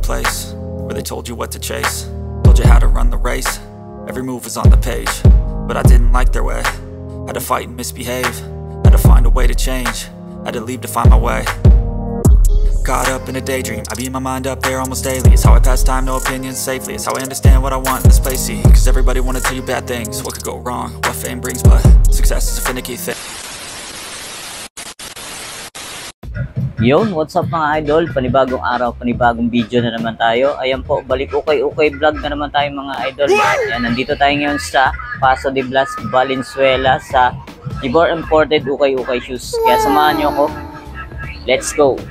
place where they told you what to chase, told you how to run the race. Every move was on the page, but I didn't like their way. Had to fight and misbehave, had to find a way to change, had to leave to find my way. Caught up in a daydream, I beat my mind up there almost daily. It's how I pass time, no opinions safely. It's how I understand what I want in this place, see. Cause everybody wanna tell you bad things, what could go wrong, what fame brings. But success is a finicky thing. Yun, what's up mga idol? Panibagong araw, panibagong video na naman tayo. Ayan po, balik ukay-ukay vlog na naman tayo mga idol. Ayan, nandito tayo ngayon sa Paso de Blas, Valenzuela sa Gibor Imported Ukay-Ukay Shoes. Kaya samahan nyo ako. Let's go!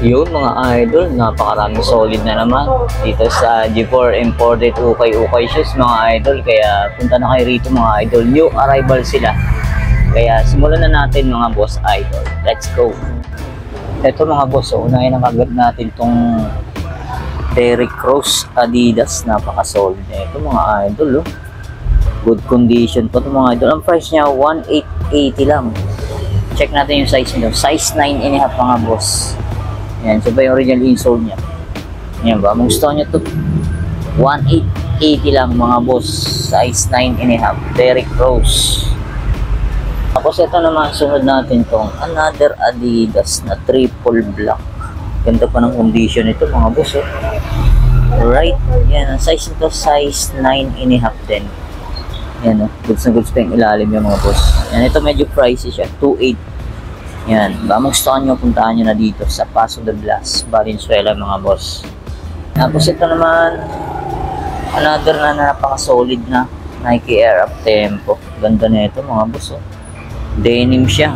Yun mga idol, napakaraming solid na naman dito sa Gibor Imported Ukay-Ukay Shoes mga idol. Kaya punta na kayo rito mga idol, new arrival sila. Kaya simulan na natin mga boss idol. Let's go! Ito mga boss, unahin ang agad natin tong Derrick Rose Adidas. Napaka-solid na ito mga idol. Good condition po ito mga idol. Ang price niya 1,880 lang. Check natin yung size nito, size 9.5 mga boss. Yan, so ba yung original insole niya. Yan ba, kung gusto nyo ito 1,880 lang mga boss, size 9.5 Derrick Rose. Tapos ito naman, sunod natin tong another Adidas na triple black. Ganda pa ng condition ito mga boss. Alright, yan, ang size nito size 9.5 din. Yan goods na goods pa yung ilalim yung mga boss. Yan, ito medyo pricey siya, 2,800. Yan, baka magustuhan nyo, puntahan nyo na dito sa Paso de Blas, Valenzuela mga boss. Tapos ito naman, another na napaka-solid na Nike Air Up Tempo. Ganda na ito mga boss. Denim siya.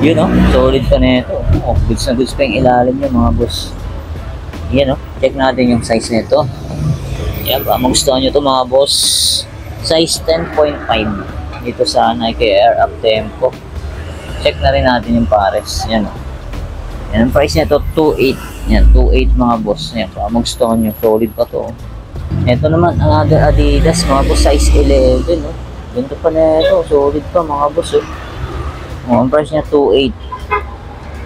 Yun solid pa na ito. Goods na goods pa yung ilalim nyo mga boss. Yan check natin yung size nito. Yan, baka magustuhan nyo ito mga boss. Size 10.5 dito sa Nike Air Up Tempo. Check na rin natin yung pares. Yan yan ang price nito 2,800. Yan 2,800 mga boss. Yan, so magustuhan nyo, solid pa to. Ito naman another Adidas mga boss, size 11. Ganito pa na ito, solid pa mga boss. Ang price niya 2,800.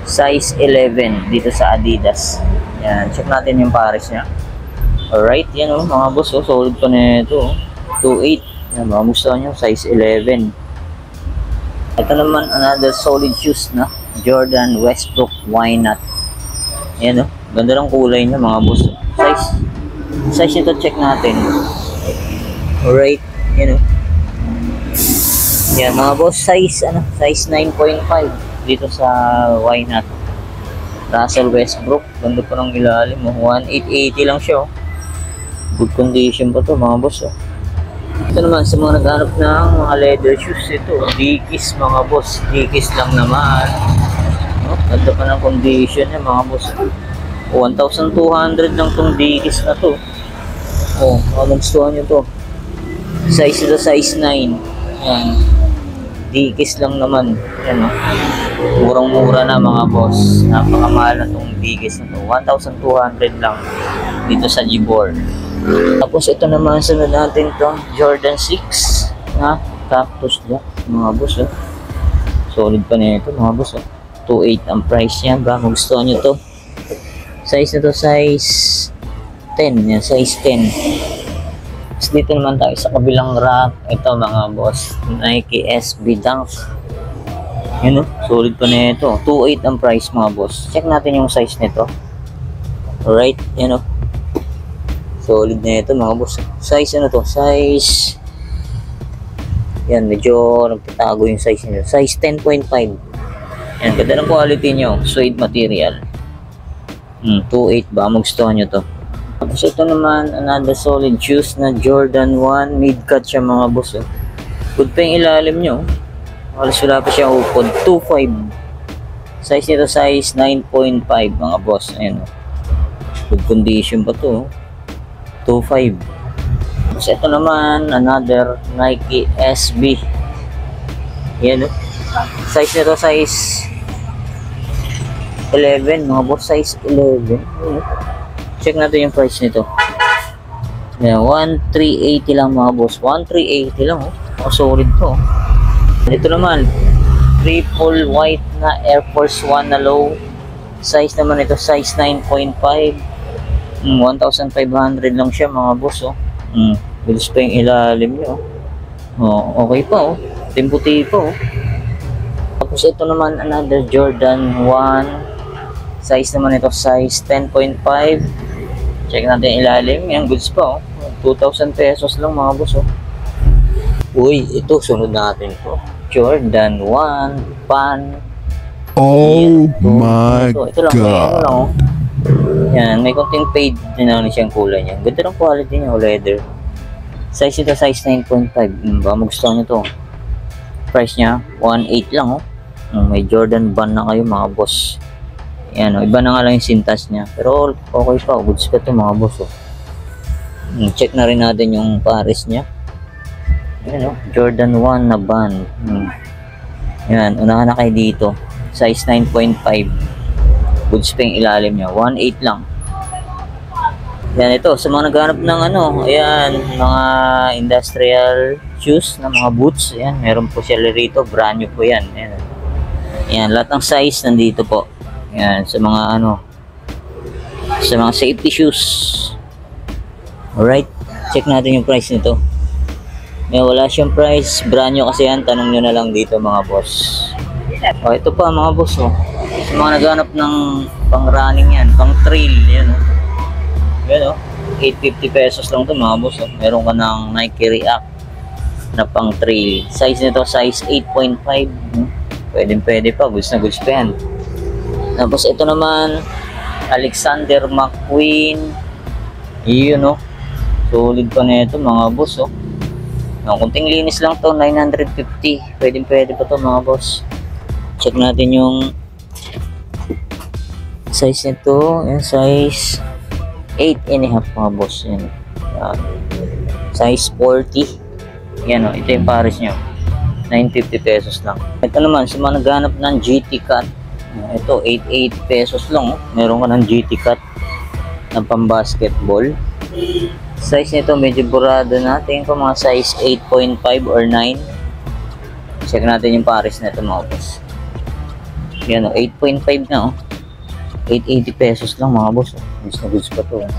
Size 11 dito sa Adidas. Yan, check natin yung pares niya. Alright, yan mga boss, solid pa na ito. 2,800. Yan, magustuhan nyo, size 11. Ito naman another solid shoes na Jordan Westbrook Why Not. Ayan ganda ng kulay niya mga boss. Size nito check natin. Alright, yan yan mga boss, size size 9.5 dito sa Why Not. Russell Westbrook, ganda pa ng ilalim 1,880 lang siya. Good condition pa to mga boss. Ito naman sa mga naghanap ng mga leather shoes, ito Dickies mga boss, Dickies lang naman. Ganda pa ng condition niya mga boss. 1,200 lang tong Dickies na to. Magustuhan nyo to. Size ito, size 9. Yan. Dikis lang naman. Yan, oh. Murang-mura na mga boss. Napakamahal na itong dikis na ito. 1,200 lang dito sa G4. Tapos ito naman, sunod natin to Jordan 6 na Cactus Jack mga boss. Oh. Solid pa na ito mga boss. Oh. 2.8 ang price niya. Baka gusto nyo to. Size na to, size 10. Yan, size 10. Dito naman tayo sa kabilang rack. Ito mga boss, Nike SB Dunk. Yun, solid pa na ito. 2.8 ang price mga boss. Check natin yung size nito. Alright, yun, solid na ito mga boss. Size ano to? Size, yan, medyo nagtatago yung size nito. Size 10.5. Yan, ganda ng quality nyo. Suede material. 2.8 ba? Magustuhan nyo to. Tapos ito naman, another solid shoes na Jordan 1 mid-cut siya mga boss. Oh. Good pa yung ilalim nyo. Halos wala pa siya upod. 2.5. Size nito size 9.5 mga boss. Ayan, oh. Good condition pa to. 2.5. Tapos ito naman, another Nike SB. Ayan, oh. Size nito size 11 mga boss. Size 11. Ayan, oh. Check natin yung price nito. Yan, 1,380 lang mga boss. 1,380 lang, oh. Solid to. Ito naman, triple white na Air Force 1 na low. Size naman ito, size 9.5. 1,500 lang siya mga boss, oh. Bilis pa yung ilalim nyo. Oh, okay pa, oh. Timputi pa, oh. Tapos ito naman, another Jordan 1. Size naman ito, size 10.5. Check natin ilalim. Yan, goods pa, oh. 2,000 pesos lang mga boss, oh. Uy, ito, sunod natin to. Jordan 1 Pan. Oh my ito lang, God. Ano lang, oh. Yan, may konting fade din naman siyang kulay niya. Ganda ng quality niya, oh, leather. Size ito, size 9.5. Ba, magustuhan nyo to. Price niya, 1.8 lang, oh. May Jordan Ban na kayo mga boss. Yan, iba na nga lang yung sintas niya. Pero okay pa, goods pa ito mga boss. Oh. Check na rin natin yung Paris niya. Yan, Jordan 1 na band. Yan, unahan na kayo dito. Size 9.5. Goods pa yung ilalim niya. 1.8 lang. Yan, ito. Sa mga naghanap ng ayan, mga industrial shoes na mga boots. Yan, meron po siya rito. Brand new po yan. Yan, yan, lahat ng size nandito po. Yan, sa mga sa mga safety shoes. Alright, check natin yung price nito. May wala siyang price, brand new kasi yan, tanong nyo na lang dito mga boss. O, ito pa mga boss, oh. Sa mga naghanap ng pang running yan, pang trail, yan, oh. Yan, oh. 850 pesos lang to mga boss, oh. Meron ka ng Nike React na pang trail. Size nito, size 8.5. Pwede pa, goods na goods pa yan. Tapos ito naman, Alexander McQueen. Yun, oh. Solid pa na ito mga boss, oh. Kunting linis lang to, 950. Pwede pa to mga boss. Check natin yung size nito. Yung size 8.5 mga boss. Yan. Size 40. Yan, oh. Ito yung Paris nyo. 950 pesos lang. Ito naman, sa mga naghanap ng GT Cut. Ito, 88 pesos lang, oh. Meron ka ng GT Cut na pang-basketball. Size nito medyo burado natin ko, mga size 8.5 or 9. Check natin yung Paris na ito mga boss. Yan, oh, 8.5 na, oh. 880 pesos lang mga boss, oh. Goods na goods pa to, oh.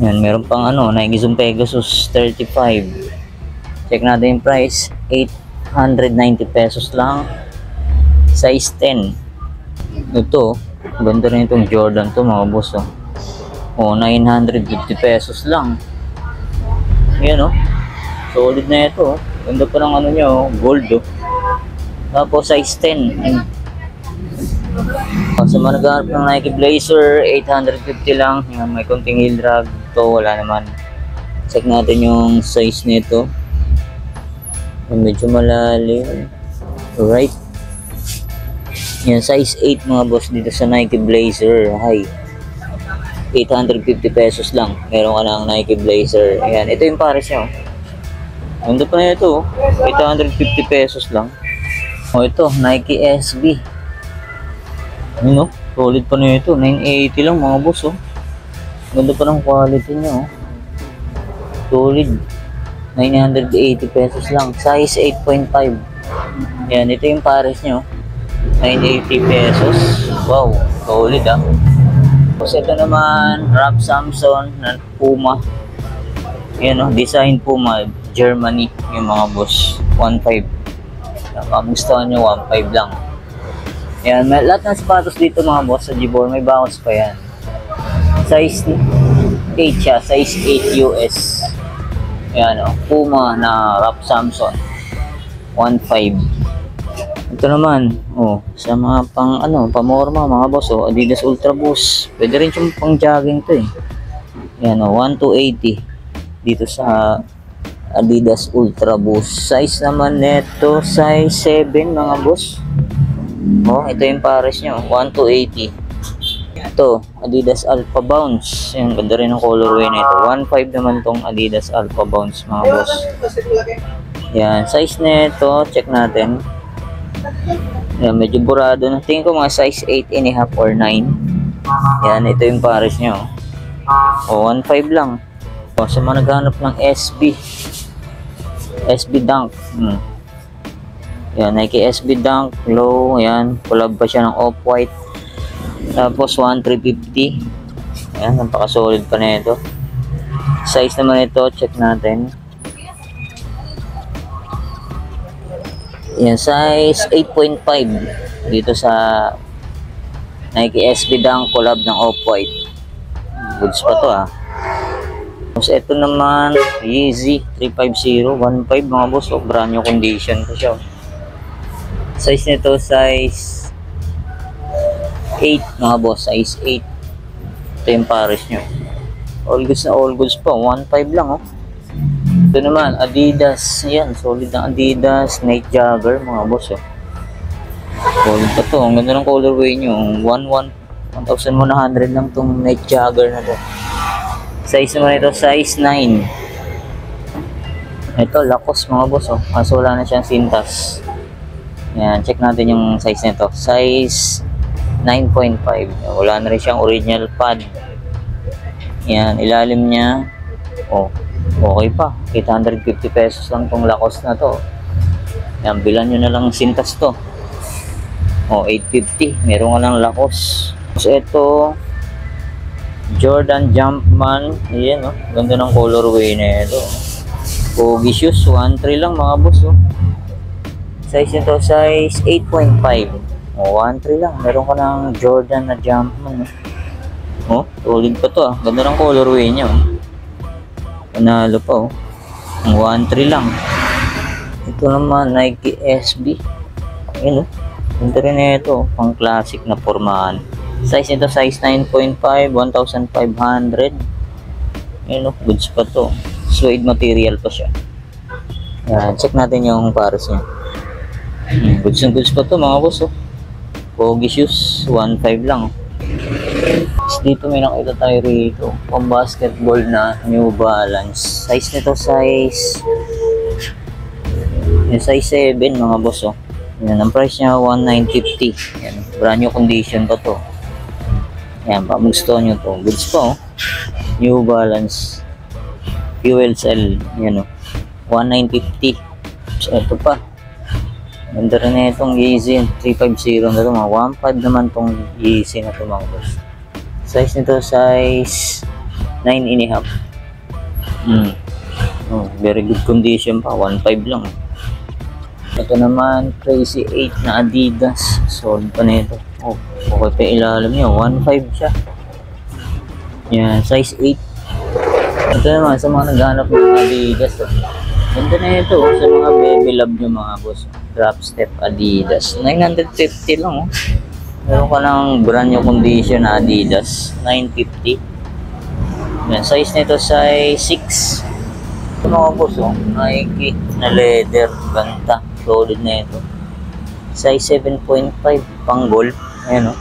Yan, meron pang Nike Zoom Pegasus 35. Check natin yung price, 890 pesos lang. Size 10. Ito, ganda rin itong Jordan to mga boss, oh. 950 pesos lang. Yan, oh. Solid na ito, oh. Ganda pa ng niya, oh. Gold, oh. Tapos size 10. Sa mga naghahanap ng Nike Blazer, 850 lang. Yan, may konting heel drag. Ito, wala naman. Check natin yung size nito. Medyo malalim. Alright. Yan, size 8 mga boss dito sa Nike Blazer. Hi. 850 pesos lang. Meron ka ng Nike Blazer. Ayan, ito yung Paris nyo. Ganda pa na ito, 850 pesos lang. O ito, Nike SB. Ano? Solid pa na ito, 980 lang mga boss oh. Ganda pa ng quality niya oh. Solid. 980 pesos lang. Size 8.5. Yan, ito yung pares niya oh. 980 pesos. Wow, solid ah. Tapos ito naman, Rap Samson na Puma. Yan oh, design Puma, Germany yung mga boss. 1.5. Kamustahan nyo, 1.5 lang. Yan, lahat ng sapatos dito mga boss sa Gibor, may bounce pa yan. Size 8 siya, size 8 US. Yan o, Puma na Rap Samson. 1.5. Ito naman, oh, sa mga pang pamorma mga boss, oh, Adidas Ultra Boost. Pwede rin yung pang jogging to eh. Yan o, 1,280 dito sa Adidas Ultra Boost. Size naman neto, size 7 mga boss. Oh, ito yung pares nyo, 1,280. Ito, Adidas Alpha Bounce. Yan, ganda rin ang colorway na ito. 1.5 naman tong Adidas Alpha Bounce mga boss. Yan, size neto, check natin. Yan, medyo burado na. Tingin ko mga size 8.5 or 9. Yan, ito yung pares nyo. O, 1.5 lang. O, sa mga naghanap ng SB Dunk. Yan, Nike SB Dunk low. Yan, collab pa siya ng Off-White. Tapos 1,350. Yan, napaka-solid pa na ito. Size naman ito, check natin. Yan, size 8.5 dito sa Nike SB Dunk collab ng Off-White. Goods pa to ah. Tapos ito naman, Yeezy 350, 1.5 mga boss. So, brand new condition ko siya. Size nito, size 8 mga boss. Size 8. Ito yung pares nyo. All goods na all goods pa. 1.5 lang oh. Ito naman, Adidas. Yan, solid na Adidas Night Jogger mga boss oh. Solid pa to. Ang ganda ng colorway nyo. 1,100 lang tong Night Jogger na to. Size naman ito, size 9. Ito, Lacoste mga boss oh. Kaso wala na siyang sintas. Yan, check natin yung size nito. Size 9.5. Wala na rin siyang original pad. Yan, ilalim niya. Oh, okay pa. 850 pesos lang tong Lacoste na to. Yan, bilan nyo na lang sintas to. Oh, 850. Meron nga lang Lacoste. Tapos ito, Jordan Jumpman. Ayan oh, ganda ng colorway na ito. Pogi shoes, 1.3 lang mga boss oh. Size nito, size 8.5. Oh, 1.3 lang. Meron ka ng Jordan na Jumpman oh. Oh, solid pa to ah. Ganda ng colorway niya oh. Panalo pa oh. 1.3 lang. Ito naman, Nike SB. Ayan oh, ganda rin na ito. Pang classic na formahan. Size nito, size 9.5, 1,500. Ayan o, goods pa to. Suede material pa siya. Yan, check natin yung pares niya. Goods and goods pa to mga boss oh. Pogi shoes, 1.5 lang oh. Dito may nakita tayo rito. Pang basketball na New Balance. Size nito, size 7 mga boss oh. Yan, ang price niya 1,950. Yan, brand new condition pa to. Yan, pamugustuhan nyo to. Goods pa oh. New Balance Fuel Cell. Yan oh, 1,950. So, ito pa. Ganda rin na itong Yeezy 350 na ito. Mga 1.5 naman itong Yeezy na ito mga boss. Size nito, size 9.5. Oh, very good condition pa. 1.5 lang. Ito naman, Crazy 8 na Adidas. Solid pa na ito. Oh, okay pa ilalim niya. 1.5 siya. Yan, size 8. Ito naman, sa mga naghanap ng Adidas. Oh. Ganda na ito. Sa mga baby love nyo mga boss. Drop step Adidas. 950 lang oh. Meron ka ng brand new condition na Adidas. 950. Yan, size nito, size 6. Ito mga boss oh. Nike na leather. Ganda. Solid na ito. Size 7.5. Pang golf. Ayan o.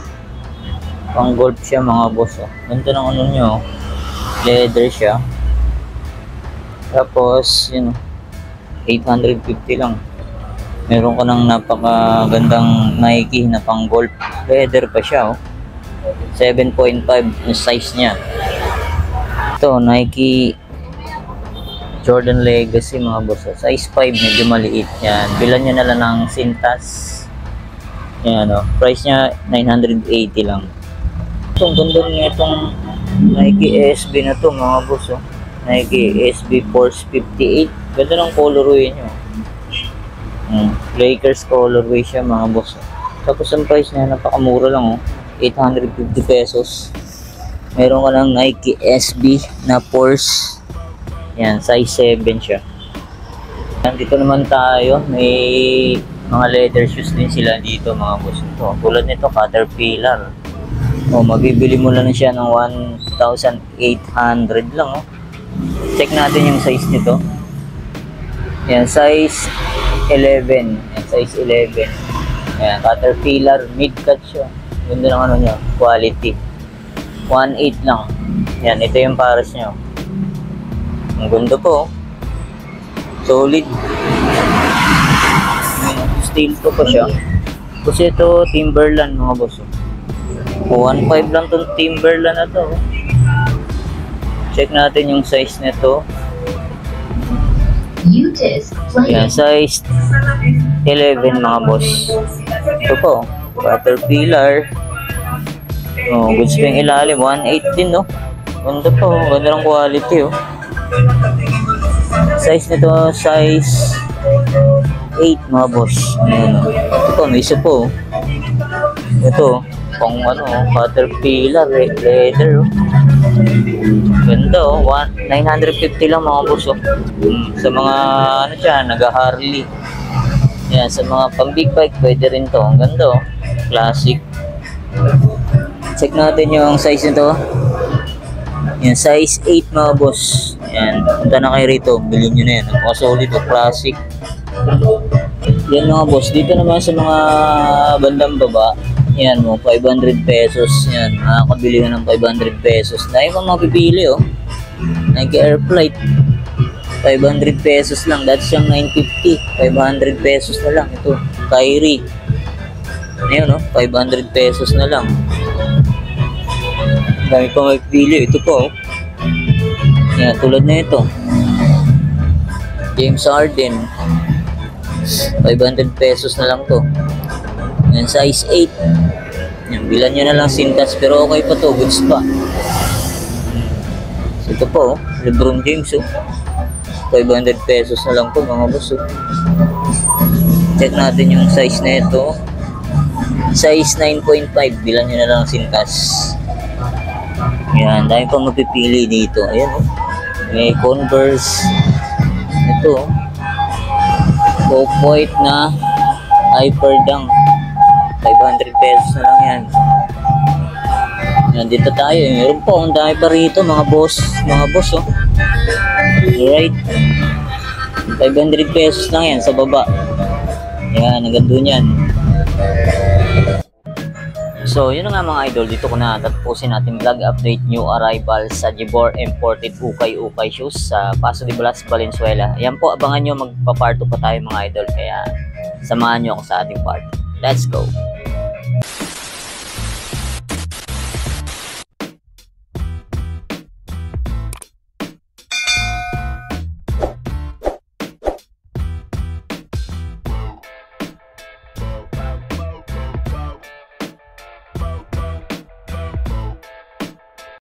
Pang golf siya mga boss o. Ganito ng ano nyo. Leather siya. Tapos, yun o. 850 lang. Meron ka ng napakagandang Nike na pang golf. Leather pa siya, oh. 7.5 yung size niya. Ito, Nike Jordan Legacy mga boss. Size 5, medyo maliit. Yan. Bilan nyo na lang ng Cintas. Yan, oh. Price niya 980 lang. Itong ganda niya itong Nike SB na to mga boss. Oh. Nike SB Force 58. Ganda ng colorway nyo. Lakers colorway siya mga boss. Tapos ang price niya napakamura lang, oh. 850 pesos. Meron ka ng Nike SB na Force. Yan, size 7 siya. Dito naman tayo, may mga leather shoes din sila dito mga boss. Ito, tulad nito, Caterpillar. Oh, mabibili mo lang siya ng 1,800 lang, oh. Check natin yung size nito. Yan, size 11. Yan, size 11. Yan, Caterpillar, mid-cut siya. Ganda ng ano niya, quality. 1.8 lang. Yan, ito yung pares niya. Ang ganda po, oh. Solid. Steel to pa siya. Kasi ito, Timberland mga boss. 1.5 lang itong Timberland na to. Check natin yung size nito. Yan, size 11 mga boss. Ito po, Caterpillar. Oh, goods pa yung ilalim. 1.8 din, no? Ganda po, ganda ng quality, oh. Size nito, size 8 mga boss. Ayan, oh. Ito po, may isa po, oh. Ito, pang ano, Caterpillar, leather, oh. Ganda, oh. 950 lang mga boss, oh. Sa mga, ano siya, naga-Harley. Yan, sa mga pang big bike, pwede rin to. Ang ganda, oh. Classic. Check natin yung size nito. Yan, size 8 mga boss. Yan, punta na kayo rito. Bilhin nyo na yan. Solid, oh. Classic. Yan mga boss. Dito naman sa mga bandang baba. Yan mo, 500 pesos. Yan, makakabili ka ng 500 pesos. Dahil mo mapipili, oh. Nike Air Flight. 500 pesos lang. That's yung 950. 500 pesos na lang. Ito, Kyrie. Ayun, no? 500 pesos na lang. Dami pa mapipili. Ito po, oh. Yan, tulad na ito. James Harden. 500 pesos na lang to. Yan, size 8. Yan, bilan nyo na lang Cintas. Pero okay pa to. Goods pa. So, ito po, oh. LeBron James, oh. 500 pesos na lang po mga boss, oh. Check natin yung size na ito. Size 9.5. Bilan nyo na lang Cintas. Yan, dahil pa mapipili dito. Ayan, oh. May Converse. Ito, oh. Off-white na Hyperdunk. 500 pesos na lang yan. Yan, dito tayo. Meron po, ang dami pa rito mga boss. Mga boss, oh. Alright. 500 pesos lang yan sa baba. Yan, ang ganda yan. So, yun na nga mga idol. Dito ko na tatapusin natin vlog update new arrival sa Jibor Imported Ukay-Ukay Shoes sa Paso de Blas, Valenzuela. Yan po, abangan nyo, magpa-part 2 pa tayo mga idol. Kaya samahan nyo ako sa ating part. Let's go!